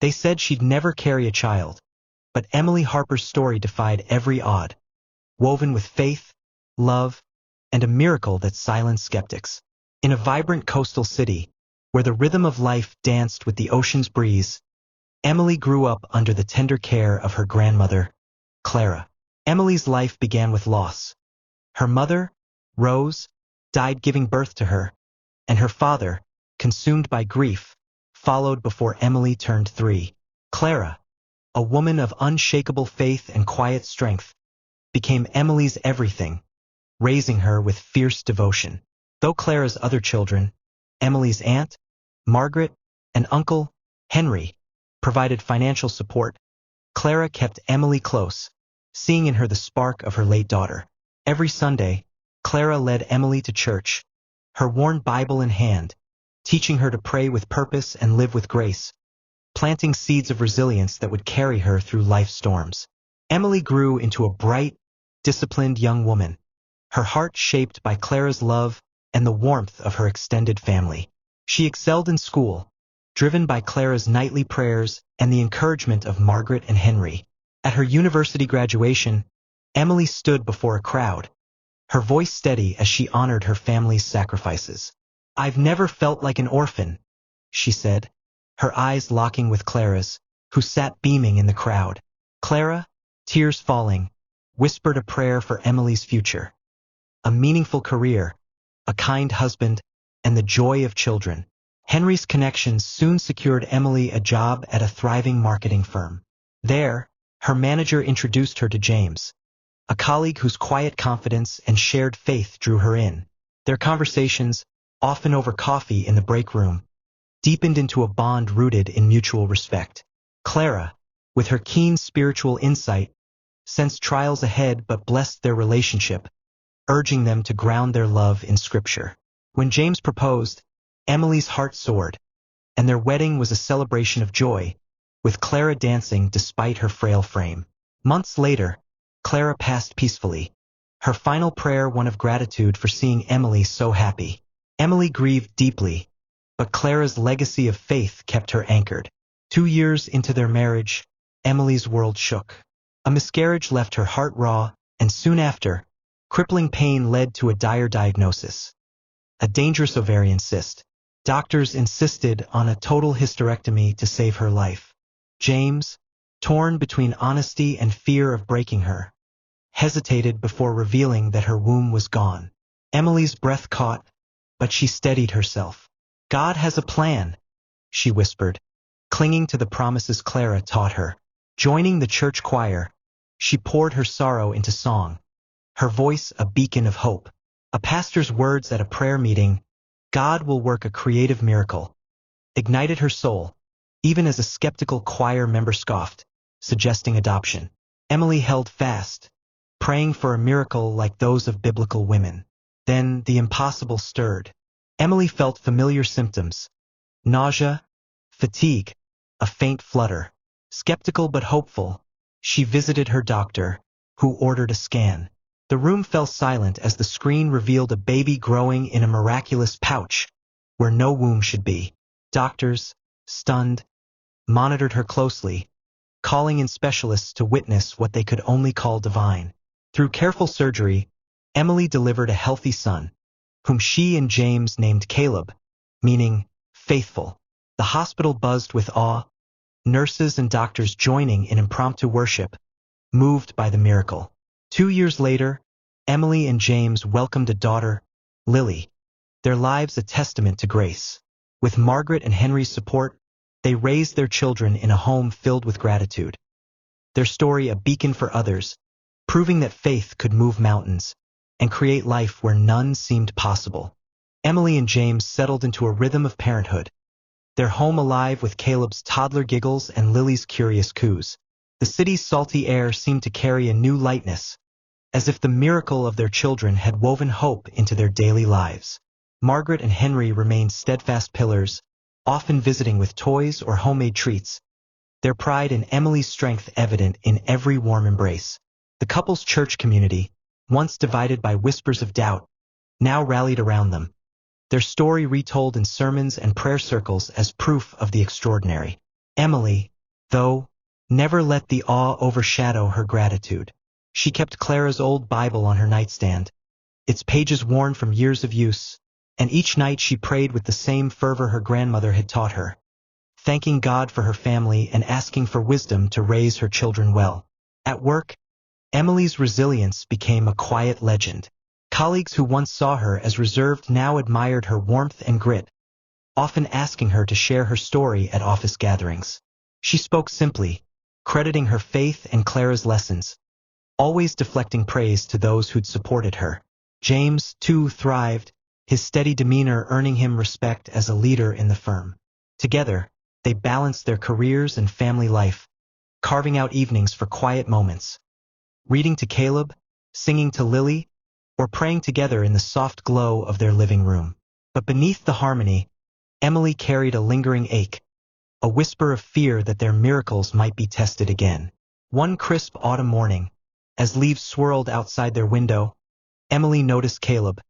They said she'd never carry a child, but Emily Harper's story defied every odd, woven with faith, love, and a miracle that silenced skeptics. In a vibrant coastal city, where the rhythm of life danced with the ocean's breeze, Emily grew up under the tender care of her grandmother, Clara. Emily's life began with loss. Her mother, Rose, died giving birth to her, and her father, consumed by grief, followed before Emily turned 3. Clara, a woman of unshakable faith and quiet strength, became Emily's everything, raising her with fierce devotion. Though Clara's other children, Emily's aunt, Margaret, and uncle, Henry, provided financial support, Clara kept Emily close, seeing in her the spark of her late daughter. Every Sunday, Clara led Emily to church, her worn Bible in hand, teaching her to pray with purpose and live with grace, planting seeds of resilience that would carry her through life's storms. Emily grew into a bright, disciplined young woman, her heart shaped by Clara's love and the warmth of her extended family. She excelled in school, driven by Clara's nightly prayers and the encouragement of Margaret and Henry. At her university graduation, Emily stood before a crowd, her voice steady as she honored her family's sacrifices. "I've never felt like an orphan," she said, her eyes locking with Clara's, who sat beaming in the crowd. Clara, tears falling, whispered a prayer for Emily's future. A meaningful career, a kind husband, and the joy of children. Henry's connections soon secured Emily a job at a thriving marketing firm. There, her manager introduced her to James, a colleague whose quiet confidence and shared faith drew her in. Their conversations, often over coffee in the break room, deepened into a bond rooted in mutual respect. Clara, with her keen spiritual insight, sensed trials ahead but blessed their relationship, urging them to ground their love in Scripture. When James proposed, Emily's heart soared, and their wedding was a celebration of joy, with Clara dancing despite her frail frame. Months later, Clara passed peacefully, her final prayer one of gratitude for seeing Emily so happy. Emily grieved deeply, but Clara's legacy of faith kept her anchored. 2 years into their marriage, Emily's world shook. A miscarriage left her heart raw, and soon after, crippling pain led to a dire diagnosis: a dangerous ovarian cyst. Doctors insisted on a total hysterectomy to save her life. James, torn between honesty and fear of breaking her, hesitated before revealing that her womb was gone. Emily's breath caught, but she steadied herself. "God has a plan," she whispered, clinging to the promises Clara taught her. Joining the church choir, she poured her sorrow into song, her voice a beacon of hope. A pastor's words at a prayer meeting, "God will work a creative miracle," ignited her soul, even as a skeptical choir member scoffed, suggesting adoption. Emily held fast, praying for a miracle like those of biblical women. Then the impossible stirred. Emily felt familiar symptoms: nausea, fatigue, a faint flutter. Skeptical but hopeful, she visited her doctor, who ordered a scan. The room fell silent as the screen revealed a baby growing in a miraculous pouch, where no womb should be. Doctors, stunned, monitored her closely, calling in specialists to witness what they could only call divine. Through careful surgery, Emily delivered a healthy son, whom she and James named Caleb, meaning faithful. The hospital buzzed with awe, nurses and doctors joining in impromptu worship, moved by the miracle. 2 years later, Emily and James welcomed a daughter, Lily, their lives a testament to grace. With Margaret and Henry's support, they raised their children in a home filled with gratitude. Their story a beacon for others, proving that faith could move mountains and create life where none seemed possible. Emily and James settled into a rhythm of parenthood, their home alive with Caleb's toddler giggles and Lily's curious coos. The city's salty air seemed to carry a new lightness, as if the miracle of their children had woven hope into their daily lives. Margaret and Henry remained steadfast pillars, often visiting with toys or homemade treats, their pride in Emily's strength evident in every warm embrace. The couple's church community, once divided by whispers of doubt, now rallied around them, their story retold in sermons and prayer circles as proof of the extraordinary. Emily, though, never let the awe overshadow her gratitude. She kept Clara's old Bible on her nightstand, its pages worn from years of use, and each night she prayed with the same fervor her grandmother had taught her, thanking God for her family and asking for wisdom to raise her children well. At work, Emily's resilience became a quiet legend. Colleagues who once saw her as reserved now admired her warmth and grit, often asking her to share her story at office gatherings. She spoke simply, crediting her faith and Clara's lessons, always deflecting praise to those who'd supported her. James, too, thrived, his steady demeanor earning him respect as a leader in the firm. Together, they balanced their careers and family life, carving out evenings for quiet moments, reading to Caleb, singing to Lily, or praying together in the soft glow of their living room. But beneath the harmony, Emily carried a lingering ache, a whisper of fear that their miracles might be tested again. One crisp autumn morning, as leaves swirled outside their window, Emily noticed Caleb,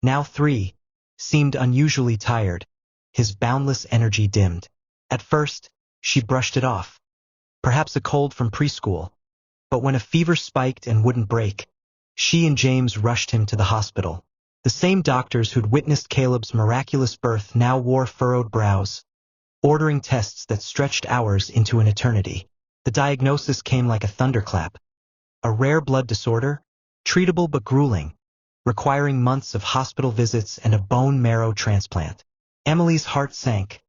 now 3, seemed unusually tired, his boundless energy dimmed. At first, she brushed it off, perhaps a cold from preschool, but when a fever spiked and wouldn't break, she and James rushed him to the hospital. The same doctors who'd witnessed Caleb's miraculous birth now wore furrowed brows, ordering tests that stretched hours into an eternity. The diagnosis came like a thunderclap: a rare blood disorder, treatable but grueling, requiring months of hospital visits and a bone marrow transplant. Emily's heart sank,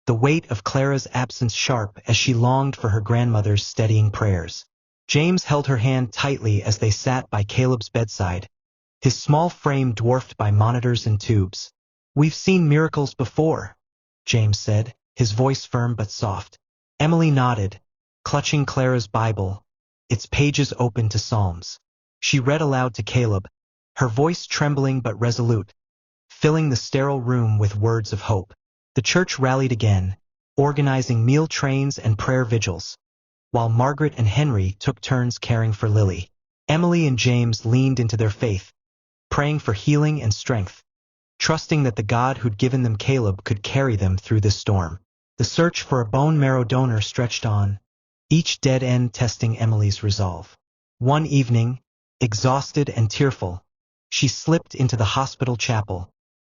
the weight of Clara's absence sharp as she longed for her grandmother's steadying prayers. James held her hand tightly as they sat by Caleb's bedside, his small frame dwarfed by monitors and tubes. "We've seen miracles before," James said, his voice firm but soft. Emily nodded, clutching Clara's Bible, its pages open to Psalms. She read aloud to Caleb, her voice trembling but resolute, filling the sterile room with words of hope. The church rallied again, organizing meal trains and prayer vigils, while Margaret and Henry took turns caring for Lily. Emily and James leaned into their faith, praying for healing and strength, trusting that the God who'd given them Caleb could carry them through this storm. The search for a bone marrow donor stretched on, each dead end testing Emily's resolve. One evening, exhausted and tearful, she slipped into the hospital chapel,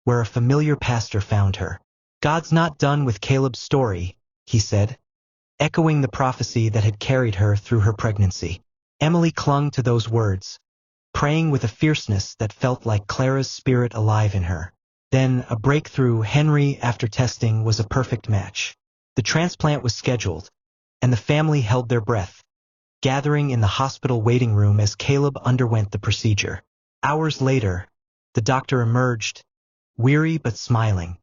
where a familiar pastor found her. "God's not done with Caleb's story," he said, echoing the prophecy that had carried her through her pregnancy. Emily clung to those words, praying with a fierceness that felt like Clara's spirit alive in her. Then, a breakthrough. Henry, after testing, was a perfect match. The transplant was scheduled, and the family held their breath, gathering in the hospital waiting room as Caleb underwent the procedure. Hours later, the doctor emerged, weary but smiling.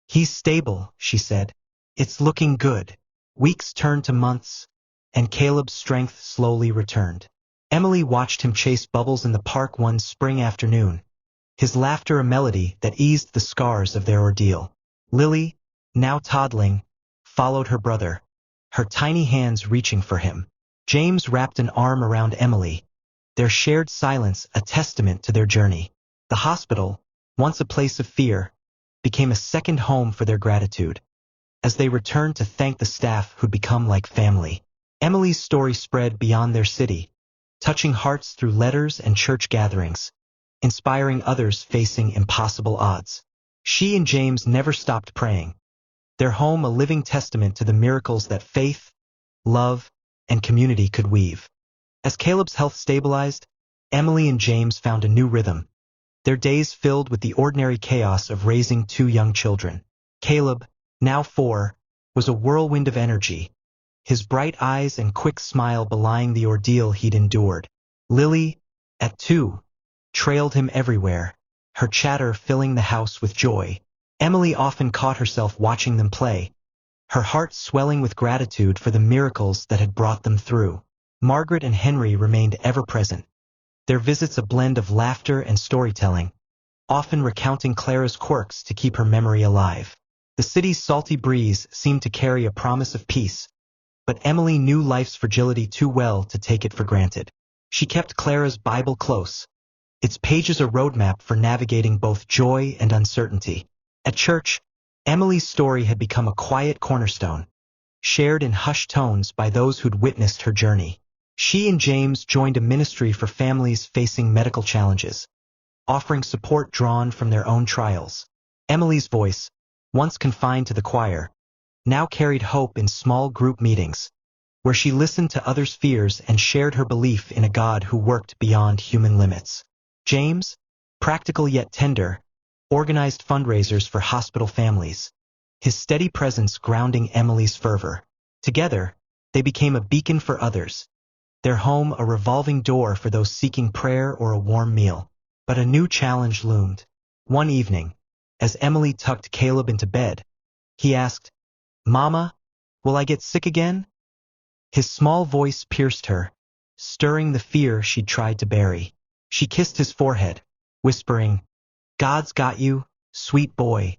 "He's stable," she said. "It's looking good." Weeks turned to months, and Caleb's strength slowly returned. Emily watched him chase bubbles in the park one spring afternoon, his laughter a melody that eased the scars of their ordeal. Lily, now toddling, followed her brother, her tiny hands reaching for him. James wrapped an arm around Emily, their shared silence a testament to their journey. The hospital, once a place of fear, became a second home for their gratitude, as they returned to thank the staff who'd become like family. Emily's story spread beyond their city, touching hearts through letters and church gatherings, inspiring others facing impossible odds. She and James never stopped praying, their home a living testament to the miracles that faith, love, and community could weave. As Caleb's health stabilized, Emily and James found a new rhythm, their days filled with the ordinary chaos of raising 2 young children. Caleb, now 4, was a whirlwind of energy, his bright eyes and quick smile belying the ordeal he'd endured. Lily, at 2, trailed him everywhere, her chatter filling the house with joy. Emily often caught herself watching them play, her heart swelling with gratitude for the miracles that had brought them through. Margaret and Henry remained ever present, their visits a blend of laughter and storytelling, often recounting Clara's quirks to keep her memory alive. The city's salty breeze seemed to carry a promise of peace, but Emily knew life's fragility too well to take it for granted. She kept Clara's Bible close, its pages a roadmap for navigating both joy and uncertainty. At church, Emily's story had become a quiet cornerstone, shared in hushed tones by those who'd witnessed her journey. She and James joined a ministry for families facing medical challenges, offering support drawn from their own trials. Emily's voice, once confined to the choir, now carried hope in small group meetings, where she listened to others' fears and shared her belief in a God who worked beyond human limits. James, practical yet tender, organized fundraisers for hospital families, his steady presence grounding Emily's fervor. Together, they became a beacon for others, their home a revolving door for those seeking prayer or a warm meal. But a new challenge loomed. One evening, as Emily tucked Caleb into bed, he asked, "Mama, will I get sick again?" His small voice pierced her, stirring the fear she'd tried to bury. She kissed his forehead, whispering, "God's got you, sweet boy."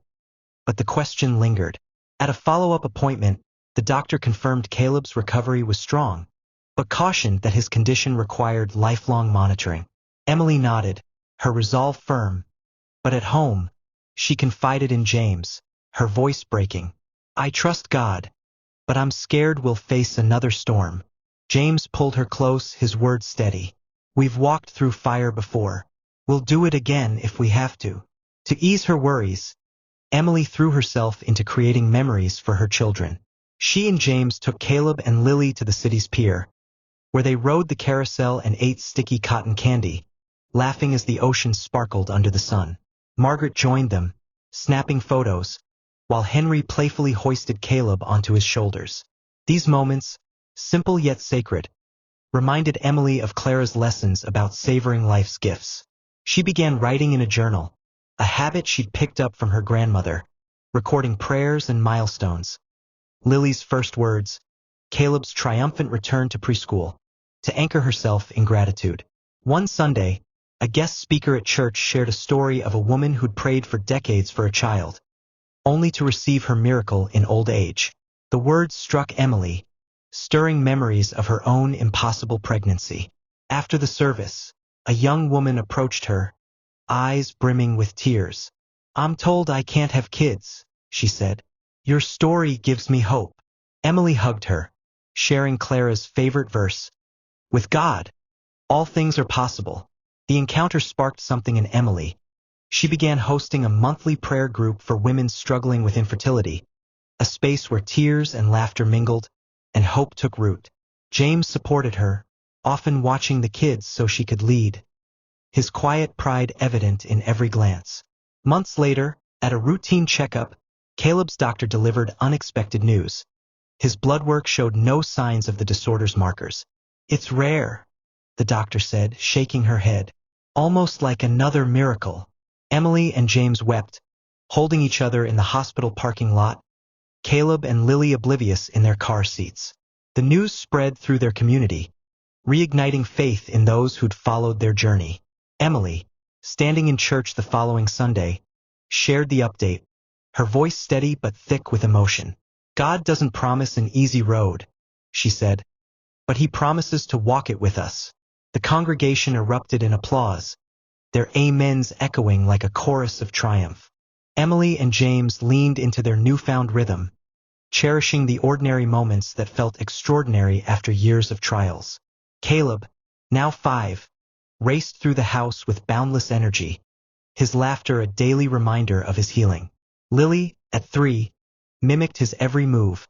But the question lingered. At a follow-up appointment, the doctor confirmed Caleb's recovery was strong, but cautioned that his condition required lifelong monitoring. Emily nodded, her resolve firm. But at home, she confided in James, her voice breaking. "I trust God, but I'm scared we'll face another storm." James pulled her close, his words steady. "We've walked through fire before. We'll do it again if we have to." To ease her worries, Emily threw herself into creating memories for her children. She and James took Caleb and Lily to the city's pier, where they rode the carousel and ate sticky cotton candy, laughing as the ocean sparkled under the sun. Margaret joined them, snapping photos, while Henry playfully hoisted Caleb onto his shoulders. These moments, simple yet sacred, reminded Emily of Clara's lessons about savoring life's gifts. She began writing in a journal, a habit she'd picked up from her grandmother, recording prayers and milestones. Lily's first words, Caleb's triumphant return to preschool, to anchor herself in gratitude. One Sunday, a guest speaker at church shared a story of a woman who'd prayed for decades for a child, only to receive her miracle in old age. The words struck Emily, stirring memories of her own impossible pregnancy. After the service, a young woman approached her, eyes brimming with tears. "I'm told I can't have kids," she said. "Your story gives me hope." Emily hugged her, sharing Clara's favorite verse, "With God, all things are possible." The encounter sparked something in Emily. She began hosting a monthly prayer group for women struggling with infertility, a space where tears and laughter mingled, and hope took root. James supported her, often watching the kids so she could lead, his quiet pride evident in every glance. Months later, at a routine checkup, Caleb's doctor delivered unexpected news. His blood work showed no signs of the disorder's markers. "It's rare," the doctor said, shaking her head. "Almost like another miracle." Emily and James wept, holding each other in the hospital parking lot, Caleb and Lily oblivious in their car seats. The news spread through their community, reigniting faith in those who'd followed their journey. Emily, standing in church the following Sunday, shared the update, her voice steady but thick with emotion. "God doesn't promise an easy road," she said, "but He promises to walk it with us." The congregation erupted in applause, their amens echoing like a chorus of triumph. Emily and James leaned into their newfound rhythm, cherishing the ordinary moments that felt extraordinary after years of trials. Caleb, now 5, raced through the house with boundless energy, his laughter a daily reminder of his healing. Lily, at 3, mimicked his every move,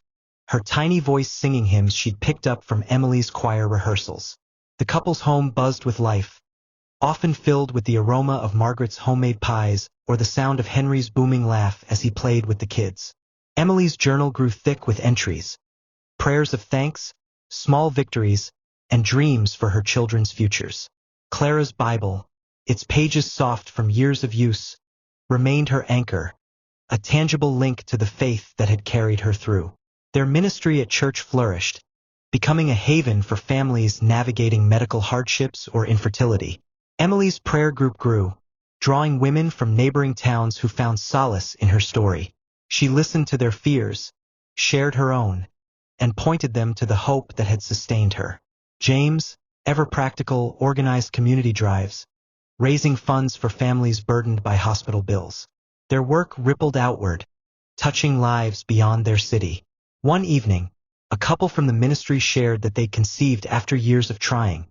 her tiny voice singing hymns she'd picked up from Emily's choir rehearsals. The couple's home buzzed with life, often filled with the aroma of Margaret's homemade pies or the sound of Henry's booming laugh as he played with the kids. Emily's journal grew thick with entries, prayers of thanks, small victories, and dreams for her children's futures. Clara's Bible, its pages soft from years of use, remained her anchor, a tangible link to the faith that had carried her through. Their ministry at church flourished, becoming a haven for families navigating medical hardships or infertility. Emily's prayer group grew, drawing women from neighboring towns who found solace in her story. She listened to their fears, shared her own, and pointed them to the hope that had sustained her. James, ever practical, organized community drives, raising funds for families burdened by hospital bills. Their work rippled outward, touching lives beyond their city. One evening, A couple from the ministry shared that they conceived after years of trying,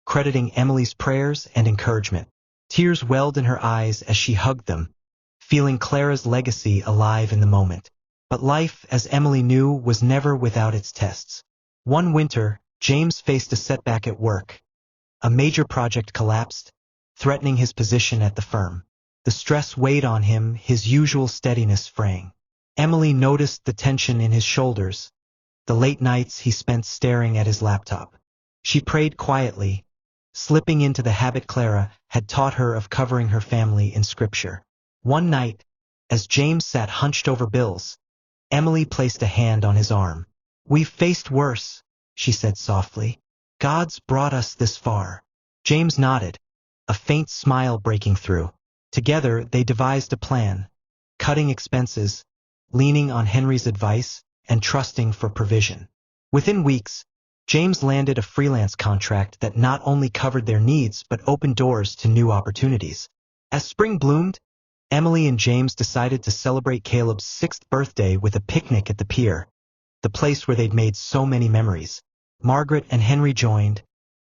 crediting Emily's prayers and encouragement. Tears welled in her eyes as she hugged them, feeling Clara's legacy alive in the moment. But life, as Emily knew, was never without its tests. One winter, James faced a setback at work. A major project collapsed, threatening his position at the firm. The stress weighed on him, his usual steadiness fraying. Emily noticed the tension in his shoulders, the late nights he spent staring at his laptop. She prayed quietly, slipping into the habit Clara had taught her of covering her family in scripture. One night, as James sat hunched over bills, Emily placed a hand on his arm. "We've faced worse," she said softly. "God's brought us this far." James nodded, a faint smile breaking through. Together they devised a plan, cutting expenses, leaning on Henry's advice, and trusting for provision. Within weeks, James landed a freelance contract that not only covered their needs but opened doors to new opportunities. As spring bloomed, Emily and James decided to celebrate Caleb's 6th birthday with a picnic at the pier, the place where they'd made so many memories. Margaret and Henry joined,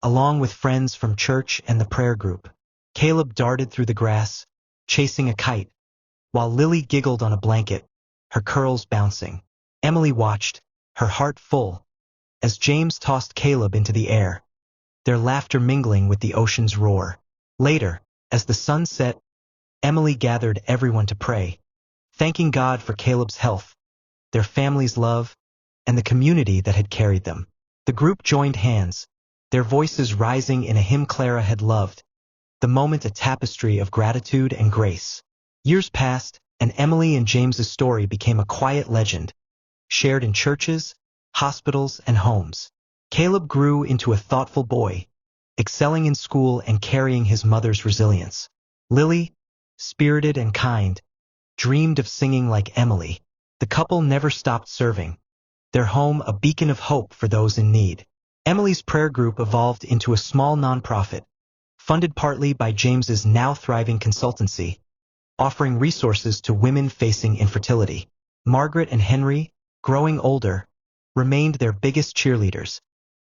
along with friends from church and the prayer group. Caleb darted through the grass, chasing a kite, while Lily giggled on a blanket, her curls bouncing. Emily watched, her heart full, as James tossed Caleb into the air, their laughter mingling with the ocean's roar. Later, as the sun set, Emily gathered everyone to pray, thanking God for Caleb's health, their family's love, and the community that had carried them. The group joined hands, their voices rising in a hymn Clara had loved, the moment a tapestry of gratitude and grace. Years passed, and Emily and James's story became a quiet legend, shared in churches, hospitals, and homes. Caleb grew into a thoughtful boy, excelling in school and carrying his mother's resilience. Lily, spirited and kind, dreamed of singing like Emily. The couple never stopped serving, their home a beacon of hope for those in need. Emily's prayer group evolved into a small nonprofit, funded partly by James's now thriving consultancy, offering resources to women facing infertility. Margaret and Henry, growing older, remained their biggest cheerleaders,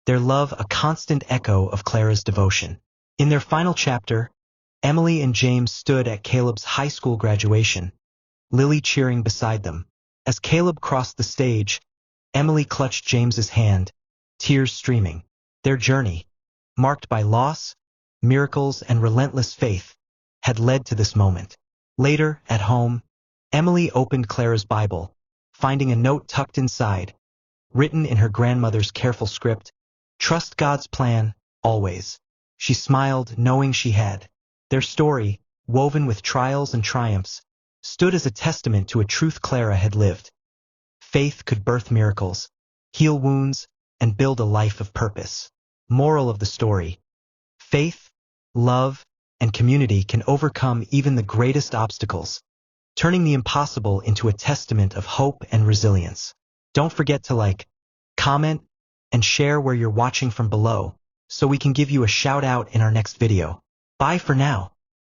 their love a constant echo of Clara's devotion. In their final chapter, Emily and James stood at Caleb's high school graduation, Lily cheering beside them. As Caleb crossed the stage, Emily clutched James's hand, tears streaming. Their journey, marked by loss, miracles, and relentless faith, had led to this moment. Later, at home, Emily opened Clara's Bible, finding a note tucked inside, written in her grandmother's careful script, "Trust God's plan, always." She smiled, knowing she had. Their story, woven with trials and triumphs, stood as a testament to a truth Clara had lived. Faith could birth miracles, heal wounds, and build a life of purpose. Moral of the story: faith, love, and community can overcome even the greatest obstacles, turning the impossible into a testament of hope and resilience. Don't forget to like, comment, and share where you're watching from below, so we can give you a shout out in our next video. Bye for now.